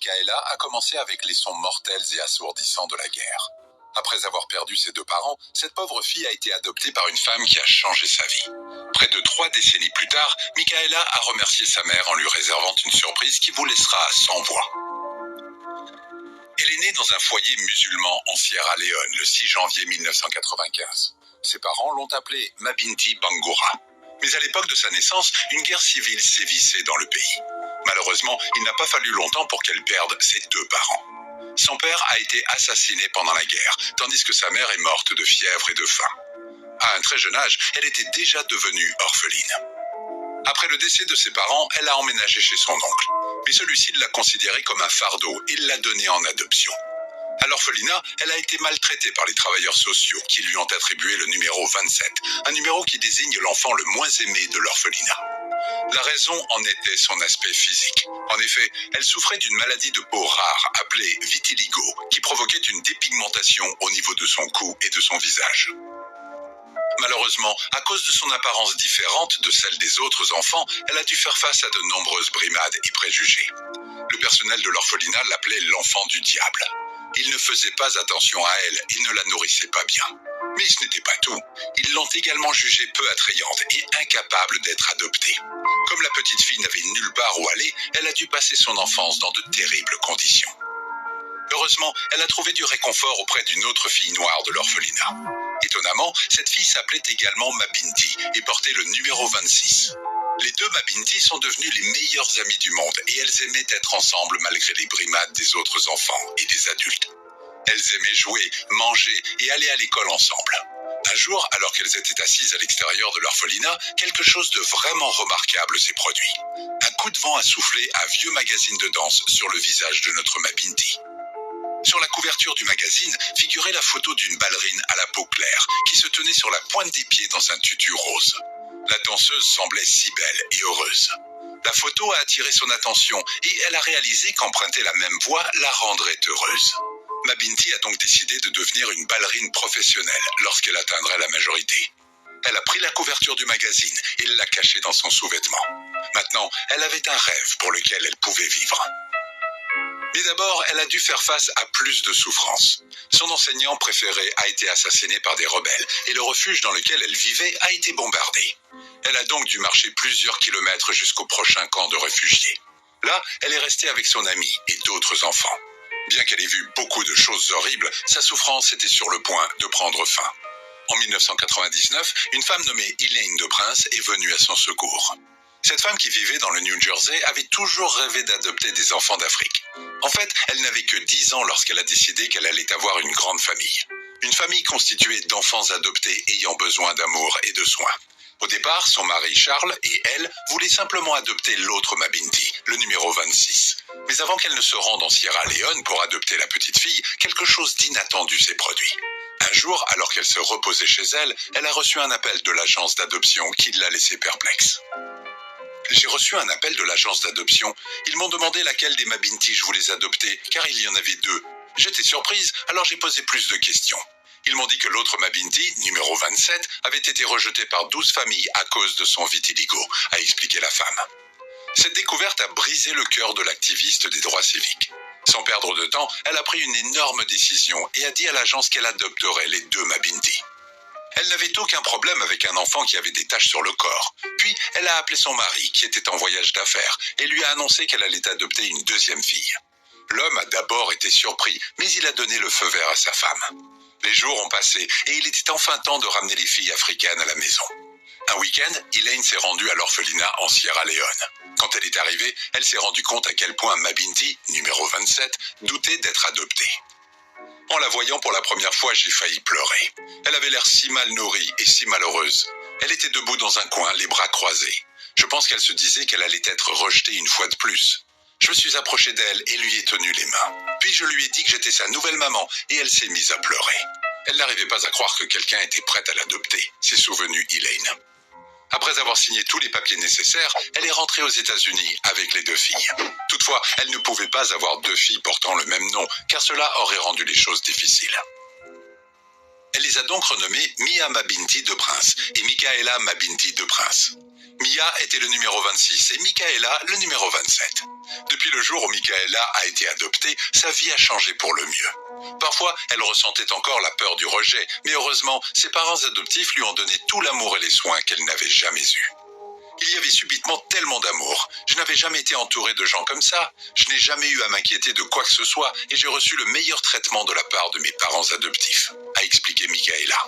Michaela a commencé avec les sons mortels et assourdissants de la guerre. Après avoir perdu ses deux parents, cette pauvre fille a été adoptée par une femme qui a changé sa vie. Près de 3 décennies plus tard, Michaela a remercié sa mère en lui réservant une surprise qui vous laissera sans voix. Elle est née dans un foyer musulman en Sierra Leone le 6 janvier 1995. Ses parents l'ont appelée Mabinti Bangura. Mais à l'époque de sa naissance, une guerre civile sévissait dans le pays. Malheureusement, il n'a pas fallu longtemps pour qu'elle perde ses 2 parents. Son père a été assassiné pendant la guerre, tandis que sa mère est morte de fièvre et de faim. À un très jeune âge, elle était déjà devenue orpheline. Après le décès de ses parents, elle a emménagé chez son oncle. Mais celui-ci l'a considérée comme un fardeau et l'a donnée en adoption. À l'orphelinat, elle a été maltraitée par les travailleurs sociaux qui lui ont attribué le numéro 27, un numéro qui désigne l'enfant le moins aimé de l'orphelinat. La raison en était son aspect physique. En effet, elle souffrait d'une maladie de peau rare appelée vitiligo, qui provoquait une dépigmentation au niveau de son cou et de son visage. Malheureusement, à cause de son apparence différente de celle des autres enfants, elle a dû faire face à de nombreuses brimades et préjugés. Le personnel de l'orphelinat l'appelait l'enfant du diable. Ils ne faisaient pas attention à elle, ils ne la nourrissaient pas bien. Mais ce n'était pas tout. Ils l'ont également jugée peu attrayante et incapable d'être adoptée. Comme la petite fille n'avait nulle part où aller, elle a dû passer son enfance dans de terribles conditions. Heureusement, elle a trouvé du réconfort auprès d'une autre fille noire de l'orphelinat. Étonnamment, cette fille s'appelait également Mabinti et portait le numéro 26. Les 2 Mabinti sont devenues les meilleures amies du monde et elles aimaient être ensemble malgré les brimades des autres enfants et des adultes. Elles aimaient jouer, manger et aller à l'école ensemble. Un jour, alors qu'elles étaient assises à l'extérieur de l'orphelinat, quelque chose de vraiment remarquable s'est produit. Un coup de vent a soufflé un vieux magazine de danse sur le visage de notre Mabinti. Sur la couverture du magazine figurait la photo d'une ballerine à la peau claire qui se tenait sur la pointe des pieds dans un tutu rose. La danseuse semblait si belle et heureuse. La photo a attiré son attention et elle a réalisé qu'emprunter la même voie la rendrait heureuse. Mabinti a donc décidé de devenir une ballerine professionnelle lorsqu'elle atteindrait la majorité. Elle a pris la couverture du magazine et l'a cachée dans son sous-vêtement. Maintenant, elle avait un rêve pour lequel elle pouvait vivre. Mais d'abord, elle a dû faire face à plus de souffrances. Son enseignant préféré a été assassiné par des rebelles et le refuge dans lequel elle vivait a été bombardé. Elle a donc dû marcher plusieurs kilomètres jusqu'au prochain camp de réfugiés. Là, elle est restée avec son ami et d'autres enfants. Bien qu'elle ait vu beaucoup de choses horribles, sa souffrance était sur le point de prendre fin. En 1999, une femme nommée Elaine de Prince est venue à son secours. Cette femme qui vivait dans le New Jersey avait toujours rêvé d'adopter des enfants d'Afrique. En fait, elle n'avait que 10 ans lorsqu'elle a décidé qu'elle allait avoir une grande famille. Une famille constituée d'enfants adoptés ayant besoin d'amour et de soins. Au départ, son mari Charles et elle voulaient simplement adopter l'autre Mabinti, le numéro 26. Mais avant qu'elle ne se rende en Sierra Leone pour adopter la petite fille, quelque chose d'inattendu s'est produit. Un jour, alors qu'elle se reposait chez elle, elle a reçu un appel de l'agence d'adoption qui l'a laissée perplexe. J'ai reçu un appel de l'agence d'adoption. Ils m'ont demandé laquelle des Mabinti je voulais adopter, car il y en avait 2. J'étais surprise, alors j'ai posé plus de questions. Ils m'ont dit que l'autre Mabinti, numéro 27, avait été rejeté par 12 familles à cause de son vitiligo, a expliqué la femme. Cette découverte a brisé le cœur de l'activiste des droits civiques. Sans perdre de temps, elle a pris une énorme décision et a dit à l'agence qu'elle adopterait les 2 Mabinti. Elle n'avait aucun problème avec un enfant qui avait des taches sur le corps. Puis, elle a appelé son mari, qui était en voyage d'affaires, et lui a annoncé qu'elle allait adopter une 2e fille. L'homme a d'abord été surpris, mais il a donné le feu vert à sa femme. Les jours ont passé, et il était enfin temps de ramener les filles africaines à la maison. Un week-end, Elaine s'est rendue à l'orphelinat en Sierra Leone. Quand elle est arrivée, elle s'est rendue compte à quel point Mabinti, numéro 27, doutait d'être adoptée. En la voyant pour la première fois, j'ai failli pleurer. Elle avait l'air si mal nourrie et si malheureuse. Elle était debout dans un coin, les bras croisés. Je pense qu'elle se disait qu'elle allait être rejetée une fois de plus. Je me suis approché d'elle et lui ai tenu les mains. Puis je lui ai dit que j'étais sa nouvelle maman et elle s'est mise à pleurer. Elle n'arrivait pas à croire que quelqu'un était prêt à l'adopter, s'est souvenue Elaine. Après avoir signé tous les papiers nécessaires, elle est rentrée aux États-Unis avec les 2 filles. Toutefois, elle ne pouvait pas avoir 2 filles portant le même nom, car cela aurait rendu les choses difficiles. Elle les a donc renommés Mia Mabinti de Prince et Michaela Mabinti de Prince. Mia était le numéro 26 et Michaela le numéro 27. Depuis le jour où Michaela a été adoptée, sa vie a changé pour le mieux. Parfois, elle ressentait encore la peur du rejet, mais heureusement, ses parents adoptifs lui ont donné tout l'amour et les soins qu'elle n'avait jamais eus. Il y avait subitement tellement d'amour. Je n'avais jamais été entouré de gens comme ça. Je n'ai jamais eu à m'inquiéter de quoi que ce soit et j'ai reçu le meilleur traitement de la part de mes parents adoptifs, a expliqué Michaela.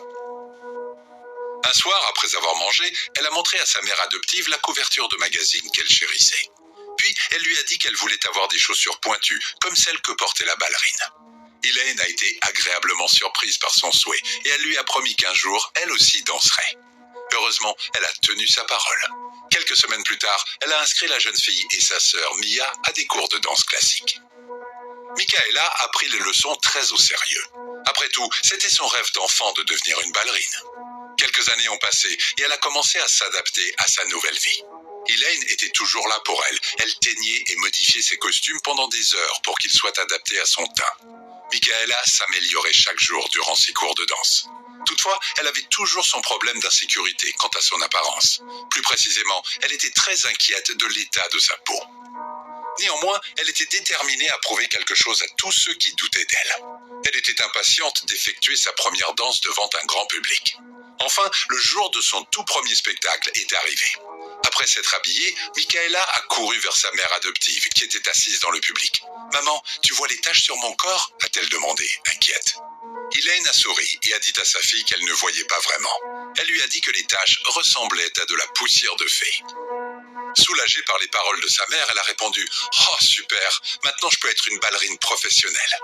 Un soir, après avoir mangé, elle a montré à sa mère adoptive la couverture de magazine qu'elle chérissait. Puis, elle lui a dit qu'elle voulait avoir des chaussures pointues, comme celles que portait la ballerine. Elaine a été agréablement surprise par son souhait et elle lui a promis qu'un jour, elle aussi danserait. Heureusement, elle a tenu sa parole. Quelques semaines plus tard, elle a inscrit la jeune fille et sa sœur Mia à des cours de danse classique. Michaela a pris les leçons très au sérieux. Après tout, c'était son rêve d'enfant de devenir une ballerine. Quelques années ont passé et elle a commencé à s'adapter à sa nouvelle vie. Elaine était toujours là pour elle. Elle teignait et modifiait ses costumes pendant des heures pour qu'ils soient adaptés à son teint. Michaela s'améliorait chaque jour durant ses cours de danse. Toutefois, elle avait toujours son problème d'insécurité quant à son apparence. Plus précisément, elle était très inquiète de l'état de sa peau. Néanmoins, elle était déterminée à prouver quelque chose à tous ceux qui doutaient d'elle. Elle était impatiente d'effectuer sa première danse devant un grand public. Enfin, le jour de son tout premier spectacle est arrivé. Après s'être habillée, Michaela a couru vers sa mère adoptive, qui était assise dans le public. « Maman, tu vois les taches sur mon corps ?» a-t-elle demandé, inquiète. Elaine a souri et a dit à sa fille qu'elle ne voyait pas vraiment. Elle lui a dit que les taches ressemblaient à de la poussière de fée. Soulagée par les paroles de sa mère, elle a répondu « Oh super, maintenant je peux être une ballerine professionnelle ».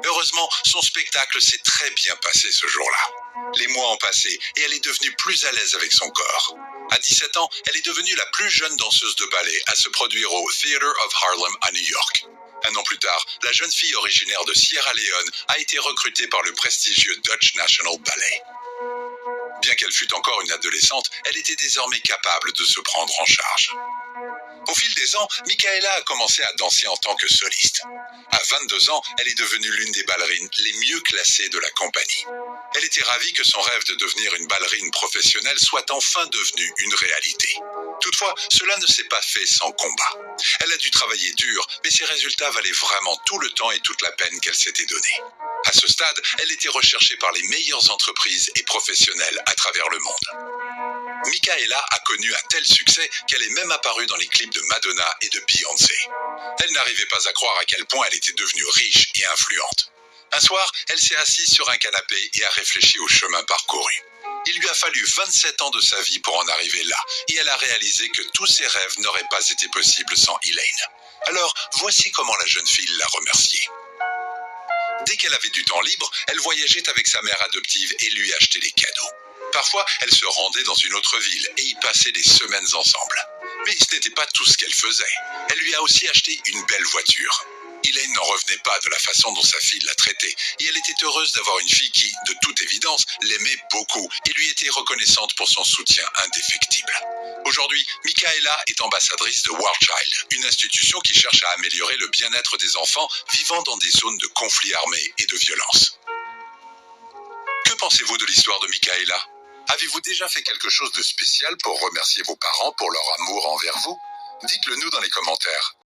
Heureusement, son spectacle s'est très bien passé ce jour-là. Les mois ont passé et elle est devenue plus à l'aise avec son corps. À 17 ans, elle est devenue la plus jeune danseuse de ballet à se produire au Theatre of Harlem à New York. Un an plus tard, la jeune fille originaire de Sierra Leone a été recrutée par le prestigieux Dutch National Ballet. Bien qu'elle fût encore une adolescente, elle était désormais capable de se prendre en charge. Au fil des ans, Michaela a commencé à danser en tant que soliste. À 22 ans, elle est devenue l'une des ballerines les mieux classées de la compagnie. Elle était ravie que son rêve de devenir une ballerine professionnelle soit enfin devenu une réalité. Toutefois, cela ne s'est pas fait sans combat. Elle a dû travailler dur, mais ses résultats valaient vraiment tout le temps et toute la peine qu'elle s'était donnée. À ce stade, elle était recherchée par les meilleures entreprises et professionnels à travers le monde. Michaela a connu un tel succès qu'elle est même apparue dans les clips de Madonna et de Beyoncé. Elle n'arrivait pas à croire à quel point elle était devenue riche et influente. Un soir, elle s'est assise sur un canapé et a réfléchi au chemin parcouru. Il lui a fallu 27 ans de sa vie pour en arriver là, et elle a réalisé que tous ses rêves n'auraient pas été possibles sans Elaine. Alors, voici comment la jeune fille l'a remerciée. Dès qu'elle avait du temps libre, elle voyageait avec sa mère adoptive et lui achetait des cadeaux. Parfois, elle se rendait dans une autre ville et y passait des semaines ensemble. Mais ce n'était pas tout ce qu'elle faisait. Elle lui a aussi acheté une belle voiture. Elaine n'en revenait pas de la façon dont sa fille l'a traitée, et elle était heureuse d'avoir une fille qui, de toute évidence, l'aimait beaucoup et lui était reconnaissante pour son soutien indéfectible. Aujourd'hui, Michaela est ambassadrice de War Child, une institution qui cherche à améliorer le bien-être des enfants vivant dans des zones de conflits armés et de violence. Que pensez-vous de l'histoire de Michaela ? Avez-vous déjà fait quelque chose de spécial pour remercier vos parents pour leur amour envers vous ? Dites-le nous dans les commentaires.